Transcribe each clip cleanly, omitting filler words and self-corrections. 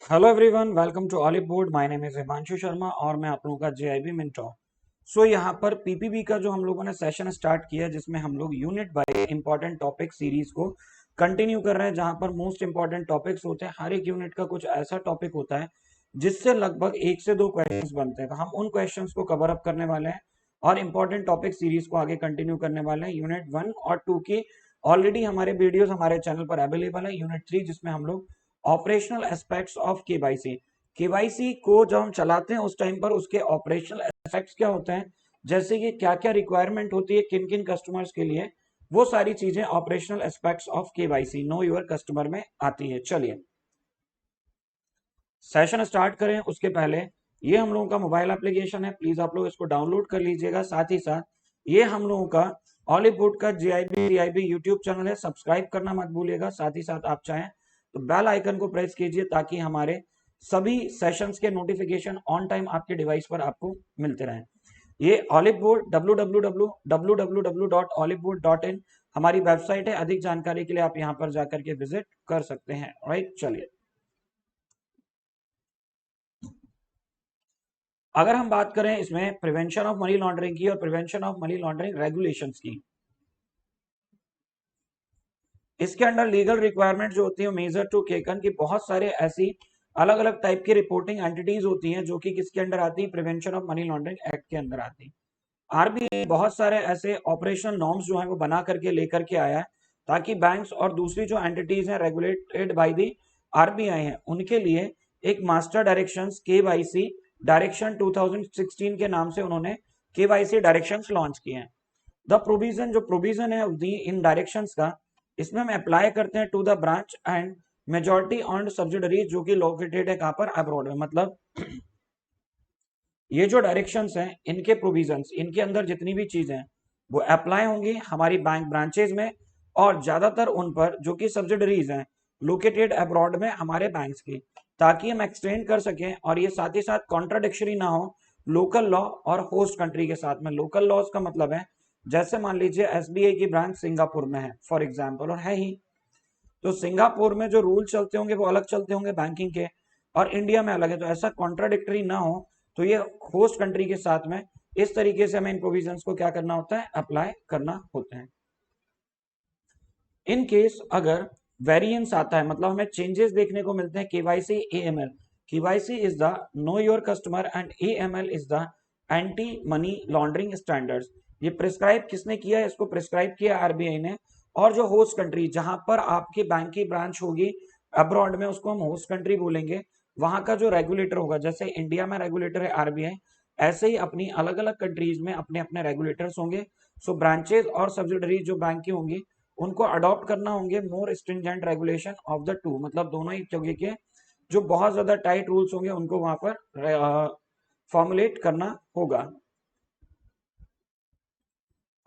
Hello everyone, welcome to Oliveboard. My name is Himanshu Sharma और मैं आप लोगों का जेआईबी मेंटोर। यहाँ पर पीपीबी का जो हम लोगों ने सेशन स्टार्ट किया है, जिसमें हम लोग unit by important topic series को कंटिन्यू कर रहे हैं, जहां पर मोस्ट इंपॉर्टेंट टॉपिक्स होते हैं। हर एक यूनिट का कुछ ऐसा टॉपिक होता है जिससे लगभग 1 से 2 क्वेश्चंस बनते हैं, तो हम उन क्वेश्चंस को कवर अप करने वाले हैं और इंपॉर्टेंट टॉपिक सीरीज को आगे कंटिन्यू करने वाले हैं। यूनिट 1 और 2 की ऑलरेडी हमारे वीडियोस हमारे चैनल पर अवेलेबल है। यूनिट 3 जिसमें हम लोग operational aspects of KYC, KYC को जब हम चलाते हैं उस टाइम पर उसके ऑपरेशनल एस्पेक्ट्स क्या होते हैं, जैसे कि क्या क्या रिक्वायरमेंट होती है किन किन कस्टमर्स के लिए, वो सारी चीजें operational aspects of KYC know your customer में आती है। चलिए सेशन स्टार्ट करें उसके पहले ये हम लोगों का मोबाइल एप्लीकेशन है, प्लीज आप लोग इसको डाउनलोड कर लीजिएगा। साथ ही साथ ये हम लोगों का हॉलीवुड का जीआईबी यूट्यूब चैनल है, सब्सक्राइब करना मत भूलिएगा। साथ ही साथ आप चाहें तो बेल आइकन को प्रेस कीजिए ताकि हमारे सभी सेशंस के नोटिफिकेशन ऑन टाइम आपके डिवाइस पर आपको मिलते रहें। ये हॉलीवुड www.hollywood.in हमारी वेबसाइट है। अधिक जानकारी के लिए आप यहाँ पर जाकर के विजिट कर सकते हैं। राइट, चलिए अगर हम बात करें इसमें प्रिवेंशन ऑफ मनी लॉन्ड्रिंग की और prevention of money laundering regulations की, इसके अंडर लीगल रिक्वायरमेंट जो होती है मेजर टू टेकन की बहुत सारे ऐसी अलग अलग टाइप की रिपोर्टिंग एंटिटीज होती हैं जो कि किसके अंडर आती है, prevention of money laundering act के अंदर आती है। आरबीआई बहुत सारे ऐसे ऑपरेशनल नॉर्म्स जो है वो बना करके लेकर के आया है ताकि बैंक्स और दूसरी जो एंटिटीज हैं रेगुलेटेड बाय दी आरबीआई हैं उनके लिए एक मास्टर डायरेक्शंस केवाईसी डायरेक्शन 2016 के नाम से उन्होंने केवाईसी डायरेक्शंस लॉन्च किए हैं। द प्रोविजन जो प्रोविजन है दी इन डायरेक्शंस का, इसमें हम अप्लाई करते हैं to the branch and majority owned subsidiaries जो कि लोकेटेड है कहां पर, अब्रॉड में। मतलब ये जो डायरेक्शंस हैं इनके प्रोविजंस, इनके अंदर जितनी भी चीजें हैं वो अप्लाई होंगी हमारी बैंक ब्रांचेज में और ज्यादातर उन पर जो कि सब्सिडरीज हैं लोकेटेड अब्रॉड में हमारे बैंक्स की, ताकि हम एक्सटेंड कर सकें और ये साथ ही साथ कॉन्ट्राडिक्शरी ना हो लोकल लॉ और होस्ट कंट्री के साथ में। लोकल लॉज का मतलब है जैसे मान लीजिए एसबीआई की ब्रांच सिंगापुर में है फॉर एग्जाम्पल, और है ही, तो सिंगापुर में जो रूल चलते होंगे वो अलग चलते होंगे बैंकिंग के, और इंडिया में अलग है, तो ऐसा कॉन्ट्राडिक्टरी ना हो तो ये होस्ट कंट्री के साथ में इस तरीके से हमें इन प्रोविजंस को क्या करना होता है, अप्लाई करना होता है। इन केस अगर वेरिएंस आता है, मतलब हमें चेंजेस देखने को मिलते हैं KYC AML, KYC is the know your customer and AML is the anti money laundering standards. ये प्रिस्क्राइब किसने किया है, इसको प्रिस्क्राइब किया आरबीआई ने। और जो होस्ट कंट्री जहां पर आपकी बैंक की ब्रांच होगी अब्रॉड में उसको हम होस्ट कंट्री बोलेंगे, वहां का जो रेगुलेटर होगा, जैसे इंडिया में रेगुलेटर है आरबीआई, ऐसे ही अपनी अलग अलग कंट्रीज में अपने अपने रेगुलेटर्स होंगे। सो ब्रांचेज और सब्सिडरीज जो बैंक की होंगी उनको अडॉप्ट करना होंगे more stringent regulation of the two, मतलब दोनों ही जगह के जो बहुत ज्यादा टाइट रूल्स होंगे उनको वहां पर फॉर्मुलेट करना होगा।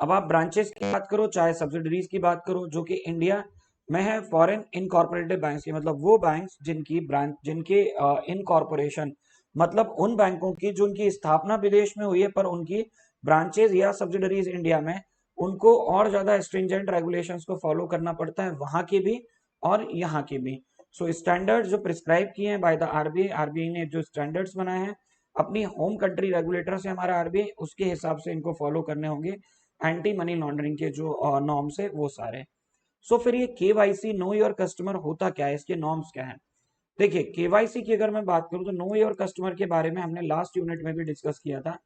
अब आप ब्रांचेस की बात करो चाहे सब्सिडरीज की बात करो जो कि इंडिया में है, फॉरेन इनकॉर्पोरेटेड बैंक्स की, मतलब वो बैंक्स जिनकी ब्रांच जिनके इनकॉर्पोरेशन, मतलब उन बैंकों की जो उनकी स्थापना विदेश में हुई है पर उनकी ब्रांचेज या सब्सिडरीज इंडिया में, उनको और ज्यादा स्ट्रिंजेंट रेगुलेशंस को फॉलो करना पड़ता है, वहां की भी और यहाँ की भी। सो स्टैंडर्ड्स जो प्रिस्क्राइब किए हैं बाय द आरबीआई, आरबीआई ने जो स्टैंडर्ड्स बनाए हैं अपनी होम कंट्री रेगुलेटर से हमारा आरबीआई, उसके हिसाब से इनको फॉलो करने होंगे एंटी मनी लॉन्ड्रिंग के जो नॉर्म्स है वो सारे। सो फिर ये केवाईसी नो योर कस्टमर होता क्या है, इसके नॉर्म्स क्या है। देखिए केवाईसी की अगर मैं बात करूं तो नो योर कस्टमर के बारे में हमने लास्ट यूनिट में भी डिस्कस किया था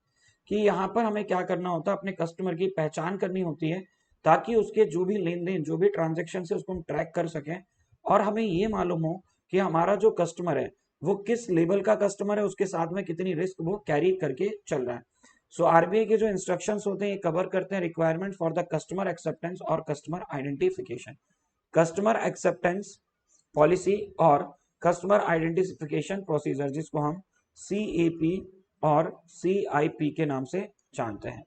कि यहाँ पर हमें क्या करना होता है, अपने कस्टमर की पहचान करनी होती है ताकि उसके जो भी लेन देन जो भी ट्रांजेक्शन है उसको हम ट्रैक कर सकें और हमें ये मालूम हो कि हमारा जो कस्टमर है वो किस लेवल का कस्टमर है, उसके साथ में कितनी रिस्क वो कैरी करके चल रहा है। सो आरबीआई के जो इंस्ट्रक्शंस होते हैं ये कवर करते हैं requirement for the customer acceptance और customer identification, customer acceptance policy और कस्टमर आइडेंटिफिकेशन प्रोसीजर, जिसको हम सीएपी और सीआईपी के नाम से जानते हैं।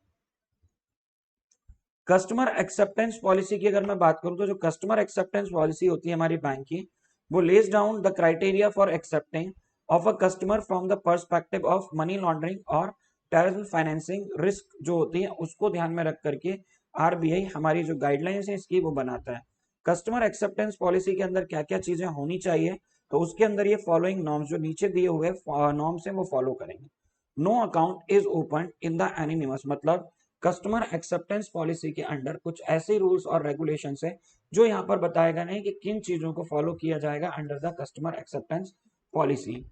कस्टमर एक्सेप्टेंस पॉलिसी की अगर मैं बात करूं तो जो कस्टमर एक्सेप्टेंस पॉलिसी होती है हमारी बैंक की, वो lays down the criteria for accepting of a customer from the perspective of money laundering और टेररिज्म फाइनेंसिंग रिस्क जो होती है उसको ध्यान में रख करके आरबीआई हमारी जो गाइडलाइंस है इसकी वो बनाता है। कस्टमर एक्सेप्टेंस पॉलिसी के अंदर क्या क्या चीजें होनी चाहिए तो उसके अंदर ये फॉलोइंग नॉर्म्स जो नीचे दिए हुए नॉर्म्स हैं वो फॉलो करेंगे। No account is open in the anonymous, मतलब कस्टमर एक्सेप्टेंस पॉलिसी के अंडर कुछ ऐसे रूल्स और रेगुलेशंस है जो यहाँ पर बताया गया नहीं कि किन चीजों को फॉलो किया जाएगा under the customer acceptance policy.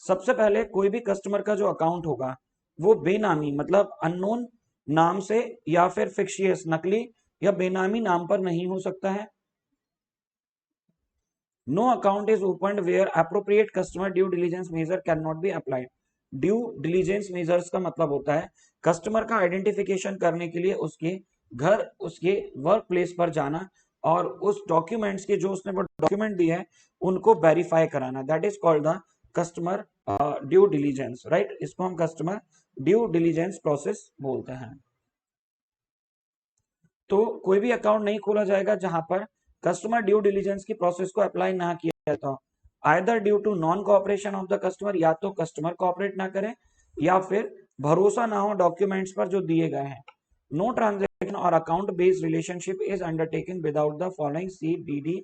सबसे पहले कोई भी कस्टमर का जो अकाउंट होगा वो बेनामी मतलब अननोन नाम से या फिर फिक्शियस नकली या बेनामी नाम पर नहीं हो सकता है। No account is opened where appropriate customer due diligence measure cannot be applied. Due diligence measures का मतलब होता है कस्टमर का आइडेंटिफिकेशन करने के लिए उसके घर उसके वर्क प्लेस पर जाना और उस डॉक्यूमेंट्स के जो उसने वो डॉक्यूमेंट दिए हैं उनको वेरीफाई कराना, that is called the customer due diligence, right. इसको हम कस्टमर ड्यू डिलीजेंस प्रोसेस बोलते हैं। तो कोई भी अकाउंट नहीं खोला जाएगा जहां पर कस्टमर ड्यू डिलीजेंस की प्रोसेस को अप्लाई ना किया जाता हो, either due to non cooperation of the customer, या तो कस्टमर कोऑपरेट ना करे या फिर भरोसा ना हो डॉक्यूमेंट्स पर जो दिए गए हैं। नो ट्रांजेक्शन और account based relationship is undertaken without the following CDD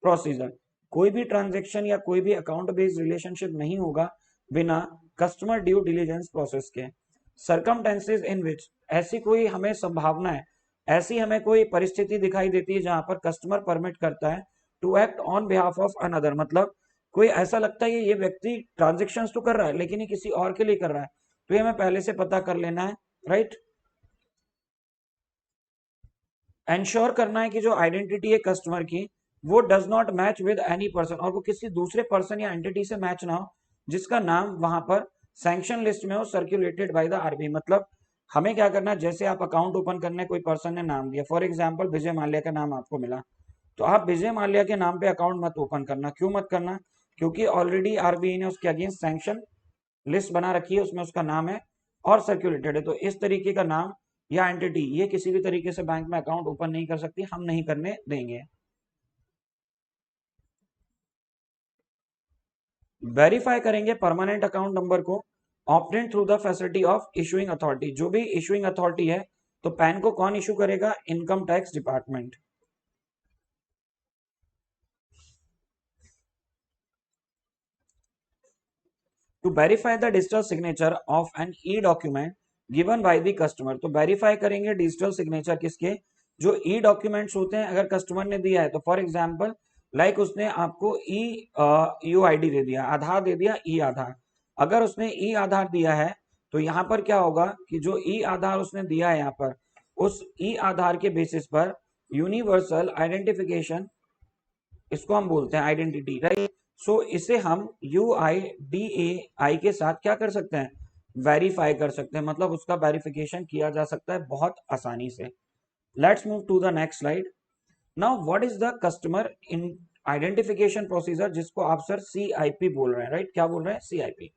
procedure. कोई भी ट्रांजेक्शन या कोई भी अकाउंट बेस्ड रिलेशनशिप नहीं होगा बिना कस्टमर ड्यू डिलीजेंस प्रोसेस के। सर्कमटेंसेज इन विच, ऐसी कोई हमें संभावना है, ऐसी हमें कोई परिस्थिति दिखाई देती है जहां पर कस्टमर परमिट करता है to act on behalf of another, मतलब कोई ऐसा लगता है ये व्यक्ति ट्रांजेक्शन्स तो कर रहा है लेकिन ये किसी और के लिए कर रहा है, तो ये हमें पहले से पता कर लेना है, राइट। एंश्योर करना है कि जो आइडेंटिटी है कस्टमर की वो does not match with any person, और वो किसी दूसरे पर्सन या एंटिटी से मैच ना हो जिसका नाम वहां पर सैंक्शन लिस्ट में हो सर्कुलेटेड बाय द RBI। मतलब हमें क्या करना है, जैसे आप अकाउंट ओपन करने कोई पर्सन ने नाम दिया, फॉर एग्जांपल विजय माल्या का नाम आपको मिला, तो आप विजय माल्या के नाम पे अकाउंट मत ओपन करना। क्यों मत करना? क्योंकि ऑलरेडी RBI ने उसके अगेंस्ट सैंक्शन लिस्ट बना रखी है, उसमें उसका नाम है और सर्कुलेटेड है। तो इस तरीके का नाम या एंटिटी ये किसी भी तरीके से बैंक में अकाउंट ओपन नहीं कर सकती, हम नहीं करने देंगे। वेरीफाई करेंगे परमानेंट अकाउंट नंबर को obtain through the facility of issuing authority. जो भी इशूइंग अथॉरिटी है, तो पैन को कौन इशू करेगा? Income tax department. To verify the digital signature of an e document given by the customer. तो वेरीफाई करेंगे डिजिटल सिग्नेचर किसके? जो ई डॉक्यूमेंट्स होते हैं अगर कस्टमर ने दिया है, तो फॉर एग्जांपल लाइक उसने आपको ई UID दे दिया, आधार दे दिया, ई आधार। अगर उसने ई आधार दिया है तो यहाँ पर क्या होगा कि जो ई आधार उसने दिया है यहाँ पर, उस ई आधार के बेसिस पर यूनिवर्सल आइडेंटिफिकेशन, इसको हम बोलते हैं आइडेंटिटी, राइट। सो इसे हम UIDAI के साथ क्या कर सकते हैं? वेरीफाई कर सकते हैं, मतलब उसका वेरिफिकेशन किया जा सकता है बहुत आसानी से। Let's move to the next slide. Now what is the customer in identification procedure, जिसको आप सर CIP बोल रहे हैं, राइट। क्या बोल रहे हैं?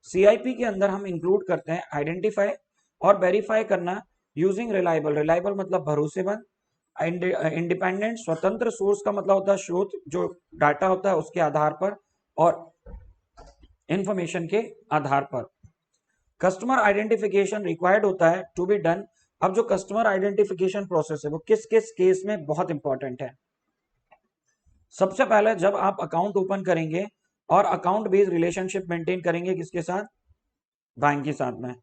CIP के अंदर हम इंक्लूड करते हैं आइडेंटिफाई और वेरीफाई करना यूजिंग रिलायबल। रिलायबल मतलब भरोसेमंद, इंडिपेंडेंट स्वतंत्र, सोर्स का मतलब होता है स्रोत, जो डाटा होता है उसके आधार पर और इंफॉर्मेशन के आधार पर। कस्टमर आइडेंटिफिकेशन रिक्वायर्ड होता है टू बी डन। अब जो कस्टमर आइडेंटिफिकेशन प्रोसेस है वो किस किस केस में बहुत इंपॉर्टेंट है? सबसे पहले जब आप अकाउंट ओपन करेंगे और अकाउंट बेस्ड रिलेशनशिप मेंटेन करेंगे, किसके साथ? बैंक के साथ में।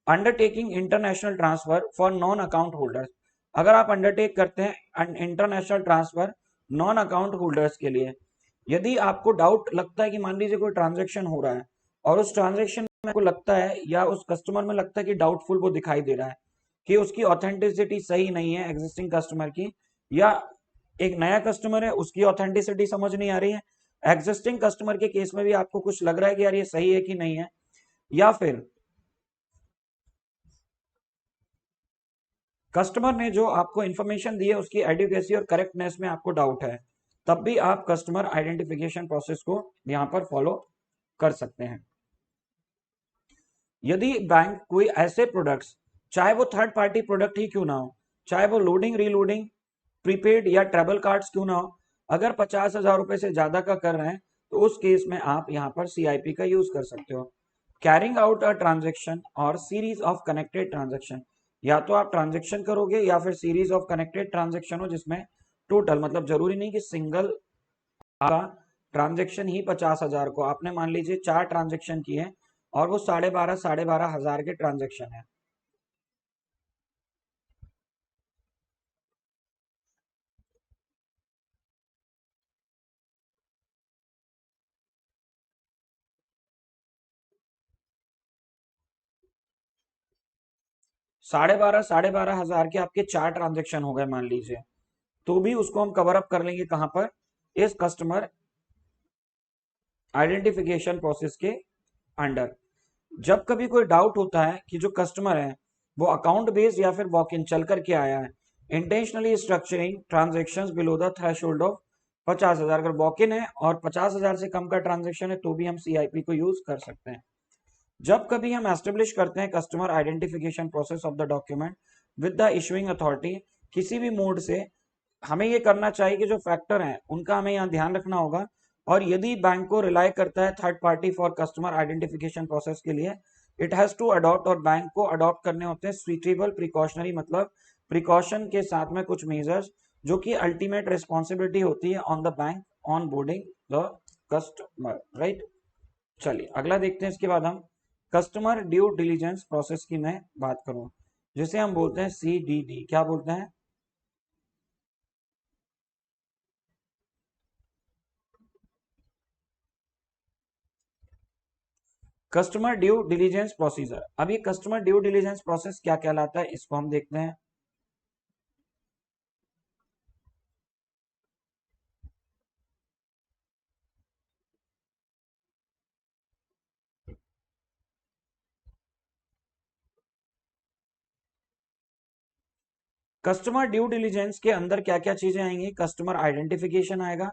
Undertaking international transfer for non account holders. अगर आप अंडरटेक करते हैं international transfer non account holders के लिए, यदि आपको डाउट लगता है कि मान लीजिए कोई ट्रांजेक्शन हो रहा है और उस ट्रांजेक्शन में आपको लगता है या उस कस्टमर में लगता है कि डाउटफुल वो दिखाई दे रहा है कि उसकी ऑथेंटिसिटी सही नहीं है एग्जिस्टिंग कस्टमर की, या एक नया कस्टमर है उसकी ऑथेंटिसिटी समझ नहीं आ रही है, एग्जिस्टिंग कस्टमर के केस में भी आपको कुछ लग रहा है कि यार ये सही है कि नहीं है, या फिर कस्टमर ने जो आपको इंफॉर्मेशन दी है उसकी एडिक्वेसी और करेक्टनेस में आपको डाउट है, तब भी आप कस्टमर आइडेंटिफिकेशन प्रोसेस को यहां पर फॉलो कर सकते हैं। यदि बैंक कोई ऐसे प्रोडक्ट्स, चाहे वो थर्ड पार्टी प्रोडक्ट ही क्यों ना हो, चाहे वो लोडिंग रीलोडिंग प्रीपेड या ट्रेवल कार्ड्स क्यों ना हो, अगर 50,000 रुपए से ज्यादा का कर रहे हैं तो उस केस में आप यहाँ पर CIP का यूज कर सकते हो। कैरिंग आउट अ ट्रांजेक्शन और सीरीज ऑफ कनेक्टेड ट्रांजेक्शन, या तो आप ट्रांजेक्शन करोगे या फिर सीरीज ऑफ कनेक्टेड ट्रांजेक्शन हो जिसमें टोटल मतलब जरूरी नहीं कि सिंगल का ट्रांजेक्शन ही 50,000 को, आपने मान लीजिए 4 ट्रांजेक्शन किए और वो 12,500 के ट्रांजेक्शन है। साढ़े बारह हजार के आपके 4 ट्रांजेक्शन हो गए मान लीजिए, तो भी उसको हम कवर अप कर लेंगे कहां पर, इस कस्टमर आइडेंटिफिकेशन प्रोसेस के अंडर। जब कभी कोई डाउट होता है कि जो कस्टमर है वो अकाउंट बेस्ड या फिर वॉक इन चल करके आया है, intentionally structuring transactions below the threshold of 50,000, अगर वॉक इन है और 50,000 से कम का ट्रांजेक्शन है तो भी हम सीआईपी को यूज कर सकते हैं। जब कभी हम एस्टेब्लिश करते हैं customer identification process of the document with the issuing authority, किसी भी मोड से हमें ये करना चाहिए कि जो फैक्टर हैं उनका हमें यहाँ ध्यान रखना होगा। और यदि बैंक को रिलाई करता है third party for customer identification process के लिए, इट हैज टू अडॉप्ट, और बैंक को अडॉप्ट करने होते हैं सुइटेबल प्रिकॉशनरी, मतलब प्रिकॉशन के साथ में कुछ मेजर्स, जो कि अल्टीमेट रिस्पॉन्सिबिलिटी होती है on the bank on boarding the customer, right. चलिए अगला देखते हैं। इसके बाद हम कस्टमर ड्यू डिलीजेंस प्रोसेस की मैं बात करूं, जिसे हम बोलते हैं CDD। क्या बोलते हैं? Customer due diligence procedure. अब ये कस्टमर ड्यू डिलीजेंस प्रोसेस क्या कहलाता है, इसको हम देखते हैं। कस्टमर ड्यू डिलीजेंस के अंदर क्या क्या चीजें आएंगी? कस्टमर आइडेंटिफिकेशन आएगा,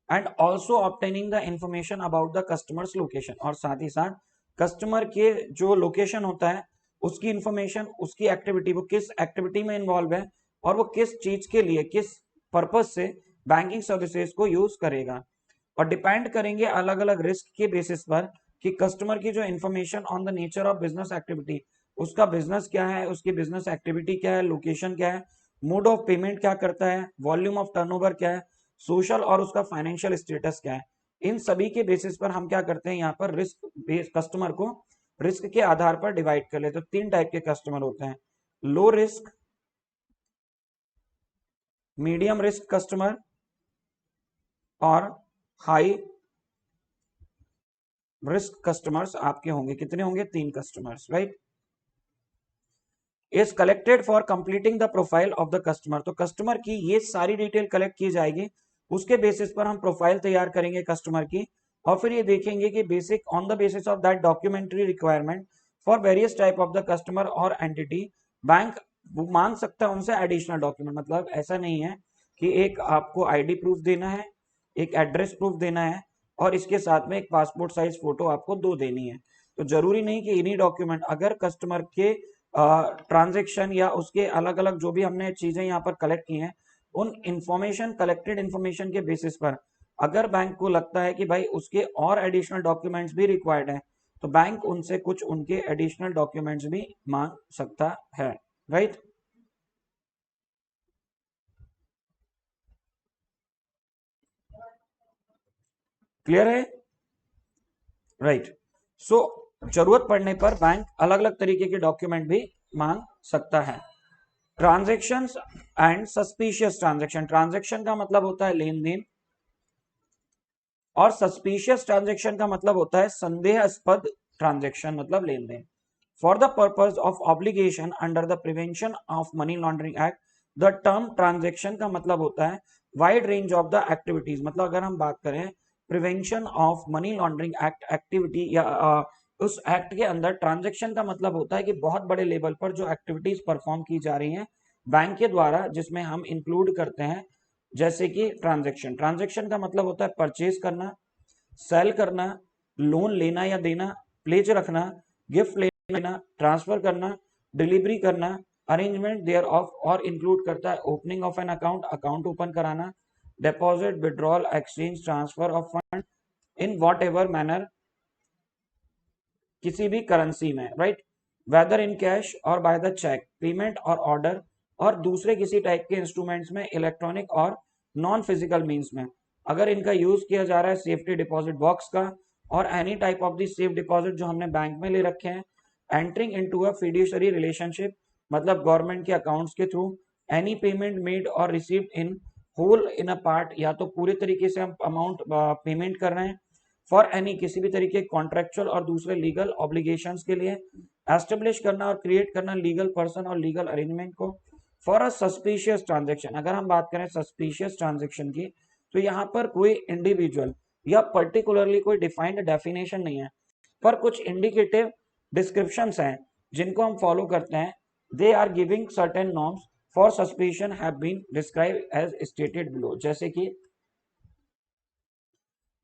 and also obtaining the information about the customers location, और साथ ही साथ कस्टमर के जो लोकेशन होता है उसकी इंफॉर्मेशन, उसकी एक्टिविटी, वो किस एक्टिविटी में इन्वॉल्व है और वो किस चीज के लिए, किस पर्पज से बैंकिंग सर्विसेज को यूज करेगा। और डिपेंड करेंगे अलग अलग रिस्क के बेसिस पर कि कस्टमर की जो information on the nature of business activity, उसका बिजनेस क्या है, उसकी बिजनेस एक्टिविटी क्या है, लोकेशन क्या है, मोड ऑफ पेमेंट क्या करता है, वॉल्यूम ऑफ टर्नओवर क्या है, सोशल और उसका फाइनेंशियल स्टेटस क्या है, इन सभी के बेसिस पर हम क्या करते हैं, यहाँ पर रिस्क बेस कस्टमर को रिस्क के आधार पर डिवाइड कर ले। तो 3 टाइप के कस्टमर होते हैं: low risk, medium risk customer और हाई रिस्क कस्टमर्स आपके होंगे। कितने होंगे? 3 customers, right. Is collected for completing the profile of the customer. तो कस्टमर की ये सारी डिटेल कलेक्ट की जाएगी, उसके बेसिस पर हम प्रोफाइल तैयार करेंगे कस्टमर की, और फिर ये देखेंगे कि basic on the basis of that documentary requirement for various type of the customer और एंटिटी, बैंक मांग सकता है उनसे एडिशनल डॉक्यूमेंट। मतलब ऐसा नहीं है कि एक आपको आईडी प्रूफ देना है, एक एड्रेस प्रूफ देना है और इसके साथ में एक पासपोर्ट साइज फोटो आपको 2 देनी है। तो जरूरी नहीं कि इन्हीं डॉक्यूमेंट, अगर कस्टमर के ट्रांजेक्शन या उसके अलग अलग जो भी हमने चीजें यहाँ पर कलेक्ट की हैं, उन इंफॉर्मेशन, कलेक्टेड इंफॉर्मेशन के बेसिस पर अगर बैंक को लगता है कि भाई उसके और एडिशनल डॉक्यूमेंट्स भी रिक्वायर्ड हैं, तो बैंक उनसे कुछ उनके एडिशनल डॉक्यूमेंट्स भी मांग सकता है, राइट। क्लियर है? राइट। सो जरूरत पड़ने पर बैंक अलग अलग तरीके के डॉक्यूमेंट भी मांग सकता है। Transactions and suspicious transaction. Transaction का मतलब होता है लेन देन, और सस्पिशियस ट्रांजेक्शन का मतलब होता है संदेहास्पद ट्रांजेक्शन, मतलब लेन देन। For the purpose of obligation under the prevention of money laundering act, the term transaction का मतलब होता है wide range of the activities. मतलब अगर हम बात करें prevention of money laundering act activity या उस एक्ट के अंदर, ट्रांजेक्शन का मतलब होता है कि बहुत बड़े लेवल पर जो एक्टिविटीज परफॉर्म की जा रही हैं बैंक के द्वारा, जिसमें हम इंक्लूड करते हैं जैसे कि ट्रांजेक्शन। ट्रांजेक्शन का मतलब होता है परचेज करना, सेल करना, लोन लेना या देना, प्लेज रखना, गिफ्ट लेना, ट्रांसफर करना, डिलीवरी करना, अरेंजमेंट देयर ऑफ, और इंक्लूड करता है opening of an account, account open कराना, deposit, withdrawal, exchange, transfer of fund in whatever manner, किसी भी करेंसी में, राइट, वेदर इन कैश और बाय द चेक, पेमेंट और ऑर्डर, और दूसरे किसी टाइप के इंस्ट्रूमेंट्स में, इलेक्ट्रॉनिक और नॉन फिजिकल मीन्स में, अगर इनका यूज किया जा रहा है सेफ्टी डिपॉजिट बॉक्स का और any type of the safe deposit जो हमने बैंक में ले रखे हैं, entering into a fiduciary relationship मतलब गवर्नमेंट के अकाउंट्स के through, any payment made or received in whole in a part, या तो पूरे तरीके से हम अमाउंट पेमेंट कर रहे हैं फॉर एनी किसी भी तरीके कॉन्ट्रेक्चुअल और दूसरे लीगल ऑब्लिगेशंस के लिए, एस्टेब्लिश करना और क्रिएट करना लीगल पर्सन और लीगल अरेंजमेंट को फॉर अ सस्पिशियस ट्रांजेक्शन। अगर हम बात करें सस्पिशियस ट्रांजेक्शन की तो यहाँ पर कोई इंडिविजुअल या पर्टिकुलरली कोई डिफाइंड डेफिनेशन नहीं है, पर कुछ इंडिकेटिव डिस्क्रिप्शंस हैं जिनको हम फॉलो करते हैं। They are giving certain norms for suspicion have been described as stated below.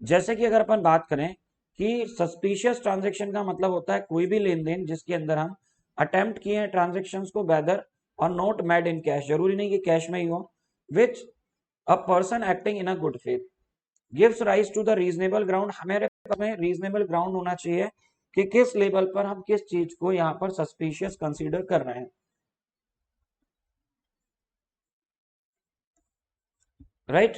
जैसे कि अगर अपन बात करें कि सस्पिशियस ट्रांजेक्शन का मतलब होता है कोई भी लेन देन जिसके अंदर हम अटेम्प्ट किए हैं ट्रांजेक्शंस को वेदर और नोट मेड इन कैश, जरूरी नहीं कि कैश में ही हो, which a person acting in a good faith gives rise to the reasonable ground. हमारे में रीजनेबल ग्राउंड होना चाहिए कि किस लेवल पर हम किस चीज को यहाँ पर सस्पिशियस कंसीडर कर रहे हैं, राइट।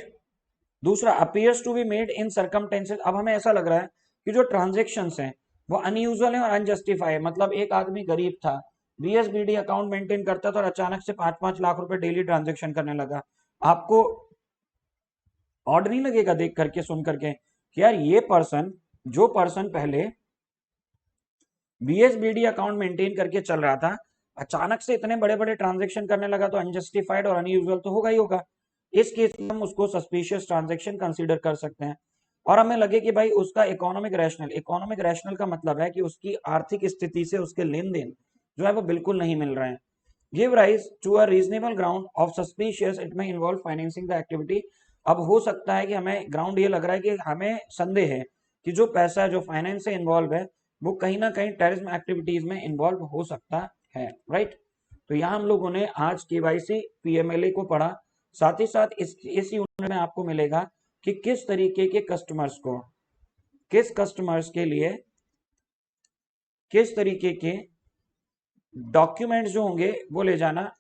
दूसरा appears to be made in circumstances. अब हमें ऐसा लग रहा है कि जो ट्रांजेक्शंस हैं वो अनयूजुअल है और अनजस्टिफाई है। मतलब एक आदमी गरीब था, बीएसबीडी अकाउंट मेंटेन करता था और अचानक से 5-5 लाख रुपए डेली ट्रांजेक्शन करने लगा। आपको ऑड नहीं लगेगा देख करके सुन करके कि यार ये पर्सन, जो पर्सन पहले बीएसबीडी अकाउंट मेंटेन करके चल रहा था, अचानक से इतने बड़े बड़े ट्रांजेक्शन करने लगा, तो अनजस्टिफाइड और अनयूजुअल तो होगा ही होगा। इस केस में हम उसको सस्पिशियस ट्रांजेक्शन कंसीडर कर सकते हैं और हमें लगे कि भाई उसका इकोनॉमिक रैशनल का मतलब है कि उसकी आर्थिक स्थिति से उसके लेन देन जो है वो बिल्कुल नहीं मिल रहे हैं। Give rise to a reasonable ground of suspicious, it में इन्वॉल्व फाइनेंसिंग द एक्टिविटी। अब हो सकता है कि हमें ग्राउंड ये लग रहा है कि हमें संदेह है कि जो पैसा जो फाइनेंस से इन्वॉल्व है वो कहीं ना कहीं टेररिज्म एक्टिविटीज में इन्वॉल्व हो सकता है, राइट। तो यहाँ हम लोगों ने आज केवाईसी पीएमएलए को पढ़ा, साथ ही साथ इस यूनिट में आपको मिलेगा कि किस तरीके के कस्टमर्स को, किस कस्टमर्स के लिए किस तरीके के डॉक्यूमेंट्स जो होंगे वो ले जाना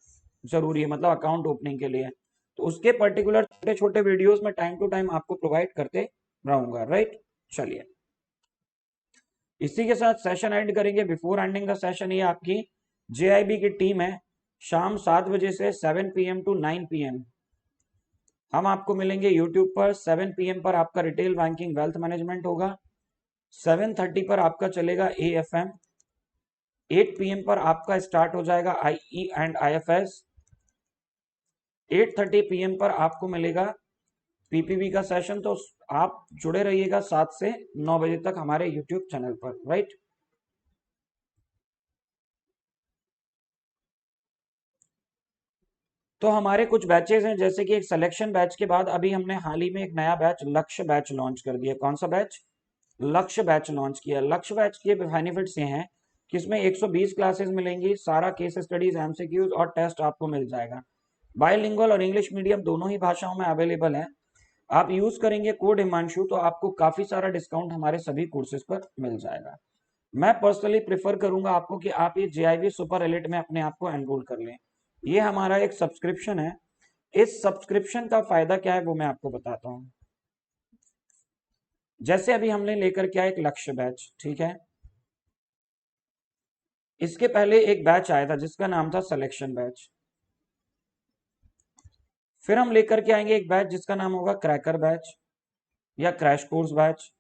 जरूरी है, मतलब अकाउंट ओपनिंग के लिए। तो उसके पर्टिकुलर छोटे छोटे वीडियोस में टाइम टू टाइम आपको प्रोवाइड करते रहूंगा, राइट। चलिए इसी के साथ सेशन एंड करेंगे। बिफोर एंडिंग द सेशन, ये आपकी जेआईबी की टीम है, शाम 7 बजे से 7 PM टू 9 PM हम आपको मिलेंगे यूट्यूब पर। 7 PM पर आपका रिटेल बैंकिंग वेल्थ मैनेजमेंट होगा, 7:30 पर आपका चलेगा AFM, 8 PM पर आपका स्टार्ट हो जाएगा IE एंड IFS, 8:30 PM पर आपको मिलेगा PPB का सेशन। तो आप जुड़े रहिएगा 7 से 9 बजे तक हमारे YouTube चैनल पर, राइट। तो हमारे कुछ बैचेस हैं, जैसे कि एक सिलेक्शन बैच के बाद अभी हमने हाल ही में एक नया बैच लक्ष्य बैच लॉन्च कर दिया। कौन सा बैच? लक्ष्य बैच लॉन्च किया। लक्ष्य बैच के बेनिफिट्स ये हैं कि इसमें 120 क्लासेस मिलेंगी, सारा केस स्टडीज, एमसीक्यूज और टेस्ट आपको मिल जाएगा। बायलिंगुअल और इंग्लिश मीडियम दोनों ही भाषाओं में अवेलेबल है। आप यूज करेंगे कोड हिमांशु तो आपको काफी सारा डिस्काउंट हमारे सभी कोर्सेज पर मिल जाएगा। मैं पर्सनली प्रेफर करूंगा आपको कि आप ये जेआईबी सुपर एलिट में अपने आप को एनरोल कर लें। ये हमारा एक सब्सक्रिप्शन है। इस सब्सक्रिप्शन का फायदा क्या है वो मैं आपको बताता हूँ। जैसे अभी हमने लेकर के आया एक लक्ष्य बैच, ठीक है, इसके पहले एक बैच आया था जिसका नाम था सिलेक्शन बैच। फिर हम लेकर के आएंगे एक बैच जिसका नाम होगा क्रैकर बैच या क्रैश कोर्स बैच।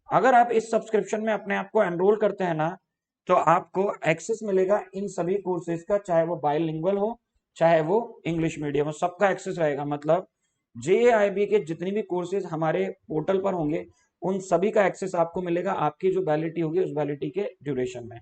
अगर आप इस सब्सक्रिप्शन में अपने आप को एनरोल करते हैं ना, तो आपको एक्सेस मिलेगा इन सभी कोर्सेज का, चाहे वो बायलिंगुअल हो चाहे वो इंग्लिश मीडियम हो, सबका एक्सेस रहेगा। मतलब जेआईबी के जितनी भी कोर्सेज हमारे पोर्टल पर होंगे उन सभी का एक्सेस आपको मिलेगा, आपकी जो वैलिडिटी होगी उस वैलिडिटी के ड्यूरेशन में।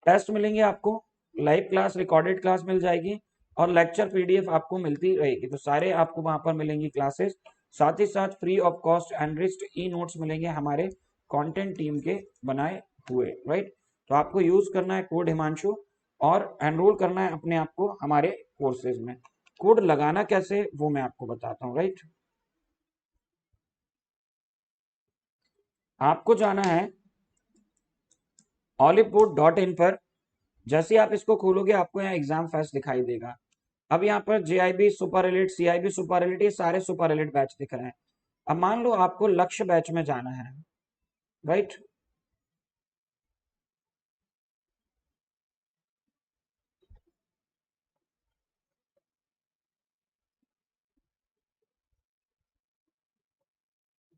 टेस्ट मिलेंगे आपको, लाइव क्लास रिकॉर्डेड क्लास मिल जाएगी और लेक्चर पीडीएफ आपको मिलती रहेगी। तो सारे आपको वहां पर मिलेंगी क्लासेस, साथ ही साथ free of cost enriched e notes मिलेंगे हमारे कंटेंट टीम के बनाए हुए, राइट। तो आपको यूज करना है कोड हिमांशु और एनरोल करना है अपने आप को हमारे कोर्सेज में। कोड लगाना कैसे वो मैं आपको बताता हूँ, राइट। आपको जाना है oliveboard.in पर। जैसे आप इसको खोलोगे आपको यहाँ एग्जाम फेस्ट दिखाई देगा। अब यहाँ पर JIB super elite, CIB super elite, ये सारे सुपर एलिट बैच दिख रहे हैं। अब मान लो आपको लक्ष्य बैच में जाना है, राइट।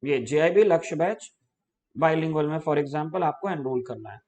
ये JIB लक्ष्य बैच बाइलिंगुअल में फॉर एग्जांपल आपको एनरोल करना है।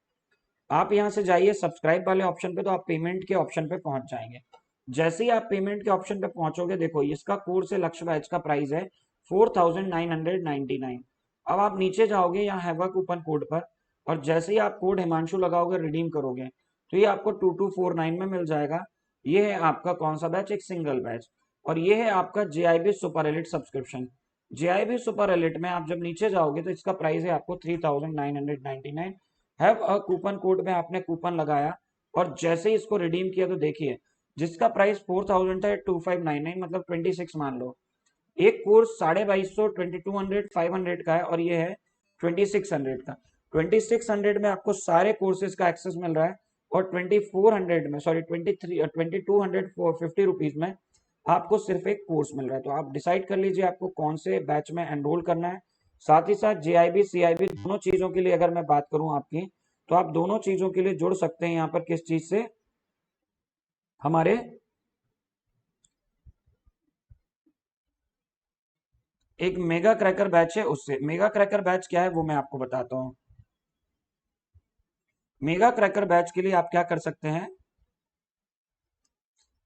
आप यहाँ से जाइए सब्सक्राइब वाले ऑप्शन पे, तो आप पेमेंट के ऑप्शन पे पहुंच जाएंगे। जैसे ही आप पेमेंट के ऑप्शन पे पहुंचोगे, देखो इसका कोर्स है, लक्ष्य बैच का प्राइस है 4999। अब आप नीचे जाओगे यहाँ हैव अ कूपन कोड पर, और जैसे ही आप कोड हिमांशु लगाओगे, रिडीम करोगे, तो ये आपको 2249 में मिल जाएगा। ये है आपका कौन सा बैच, एक सिंगल बैच। और ये है आपका JIB super elite subscription. JIB super elite में आप जब नीचे जाओगे तो इसका प्राइस है आपको 3999। हैव अ कूपन कोड में आपने कूपन लगाया, और जैसे ही इसको रिडीम किया, तो देखिए जिसका प्राइस 4000 था, 2599 मतलब 26 मान लो। एक कोर्स 2250, 2200, 500 का है, और ये है 2600 का। 2600 में आपको सारे कोर्सेज का एक्सेस मिल रहा है, और 2400 में, सॉरी 2250 रुपीज में आपको सिर्फ एक कोर्स मिल रहा है। तो आप डिसाइड कर लीजिए आपको कौन से बैच में एनरोल करना है। साथ ही साथ JIB CIB दोनों चीजों के लिए अगर मैं बात करूं आपकी, तो आप दोनों चीजों के लिए जुड़ सकते हैं यहाँ पर। किस चीज से? हमारे एक मेगा क्रैकर बैच है उससे। मेगा क्रैकर बैच क्या है वो मैं आपको बताता हूँ। मेगा क्रैकर बैच के लिए आप क्या कर सकते हैं,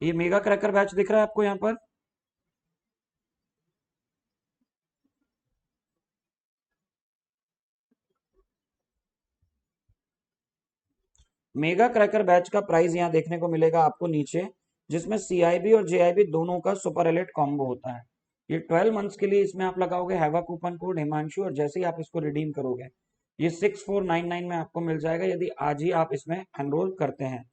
ये मेगा क्रैकर बैच दिख रहा है आपको यहाँ पर। मेगा क्रैकर बैच का प्राइस यहाँ देखने को मिलेगा आपको नीचे, जिसमें CIB और JIB दोनों का सुपर एलिट कॉम्बो होता है। ये 12 मंथ्स के लिए इसमें आप लगाओगे हैवा कूपन कोड हिमांशु, और जैसे ही आप इसको रिडीम करोगे, ये 6499 में आपको मिल जाएगा, यदि आज ही आप इसमें एनरोल करते हैं।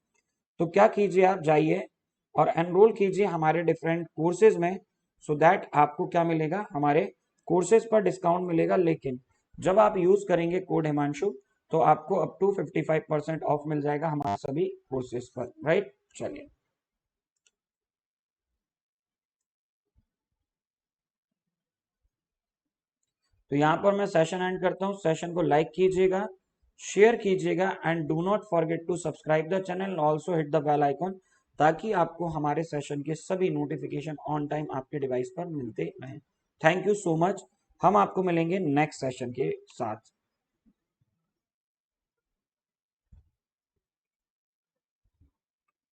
तो क्या कीजिए, आप जाइए और एनरोल कीजिए हमारे डिफरेंट कोर्सेज में, सो दैट आपको क्या मिलेगा, हमारे कोर्सेज पर डिस्काउंट मिलेगा। लेकिन जब आप यूज करेंगे कोड हिमांशु, तो आपको अप टू 55% ऑफ मिल जाएगा हमारे सभी कोर्सेज पर, राइट। चलिए, तो यहाँ पर मैं सेशन एंड करता हूँ। सेशन को लाइक कीजिएगा, शेयर कीजिएगा, and do not forget to subscribe the channel, also hit the bell icon, ताकि आपको हमारे सेशन के सभी नोटिफिकेशन ऑन टाइम आपके डिवाइस पर मिलते रहें। Thank you so much. हम आपको मिलेंगे नेक्स्ट सेशन के साथ।